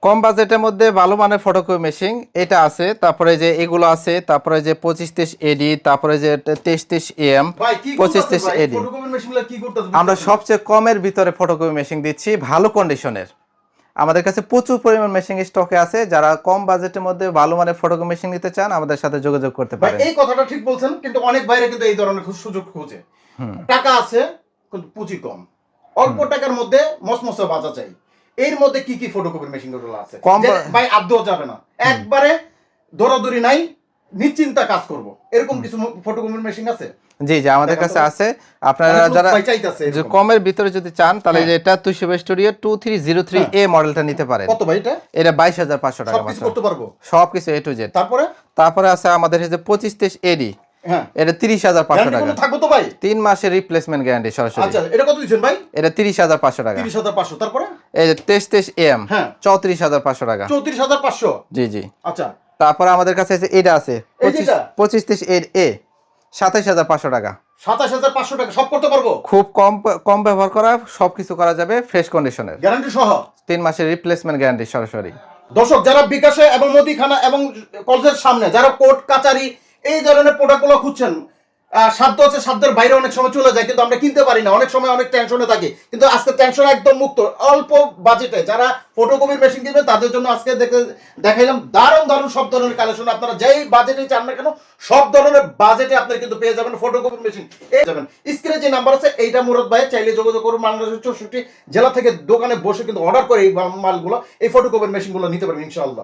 কম বাজেটের মধ্যে ভালো মানের ফটোকপি মেশিন এটা আছে, তারপরে যে এগুলো আছে, তারপরে যে 2530 এডি, তারপরে যে 2330 এম, ভাই কি 2530 এডি। ফটোকপির মেশিনগুলো কি করতেছ? আমরা সবচেয়ে কমের ভিতরে ফটোকপি মেশিন দিচ্ছি, ভালো কন্ডিশনের। আমাদের কাছে প্রচুর পরিমাণ মেশিন স্টকে আছে। যারা কম বাজেটের মধ্যে ভালো মানের ফটোকপি মেশিন নিতে চান আমাদের সাথে যোগাযোগ করতে ভাই পারেন। এই কথাটা ঠিক বলছেন, কিন্তু অনেক বাইরে কিন্তু এই ধরনের সুযোগ খোঁজে। টাকা আছে কিন্তু পুঁজি কম, অল্প টাকার মধ্যে মসমসে বাজা চাই। এর মধ্যে কি কি ফটোকপির মেশিন গুলো আছে ভাই আদৌ যাবে না, একবারে দৌড়াদৌড়ি নাই, নিশ্চিন্তা কাজ করব, এরকম কিছু ফটোকপির মেশিন আছে? জি জি আমাদের কাছে আছে। আপনারা যারা কমের ভিতরে যদি চান তাহলে যে এটা তুশিবা স্টুডিও 2303A মডেলটা নিতে পারেন। কত ভাই এটা? এটা 22500 টাকা সবকিছু করতে পারবো, সবকিছু এ টু জেড। তারপরে আছে আমাদের এই যে 2530 এডি, হ্যাঁ এটা 30500 টাকা থাকবে তো ভাই? 3 মাসের রিপ্লেসমেন্ট গ্যারান্টি সরাসরি। আচ্ছা এটা কত দিবেন ভাই? এটা 30500 টাকা। 30500। তারপরে এই যে 2330 এম, হ্যাঁ 34500 টাকা। 34500? জি জি। আচ্ছা তারপরে আমাদের কাছে এটা আছে 2530 এ 27500 টাকা। 27500 টাকা সব করতে পারবো? খুব কম কম ব্যবহার করা, সবকিছু করা যাবে, ফ্রেশ কন্ডিশনের, গ্যারান্টি সহ, 3 মাসের রিপ্লেসমেন্ট গ্যারান্টি সরাসরি। দর্শক যারা বিকাশে এবং মুদিখানা এবং কলেজের সামনে যারা কোর্ট কাচারি এই ধরনের প্রোডাক্টগুলো খুঁজছেন, সাধ্য আছে, সাধ্যের বাইরে অনেক সময় চলে যায়, কিন্তু আমরা কিনতে পারি না, অনেক সময় অনেক টেনশনে থাকি, কিন্তু আজকে টেনশন একদম মুক্ত, অল্প বাজেটে যারা ফটোকপির মেশিন কিনবেন তাদের জন্য আজকে দেখাইলাম দারুণ দারুণ সব ধরনের কালেকশন। আপনারা যেই বাজেটে চান না কেন সব ধরনের বাজেটে আপনারা কিন্তু পেয়ে যাবেন ফটোকপির মেশিন। এই যাবেন স্ক্রিনে যে নাম্বার আছে এইটা মুরাদ ভাই, চাইলে যোগাযোগ করুন। বাংলাদেশের 64 জেলা থেকে দোকানে বসে কিন্তু অর্ডার করে এই মালগুলো, এই ফটোকপির মেশিনগুলো নিতে পারবেন ইনশাআল্লাহ।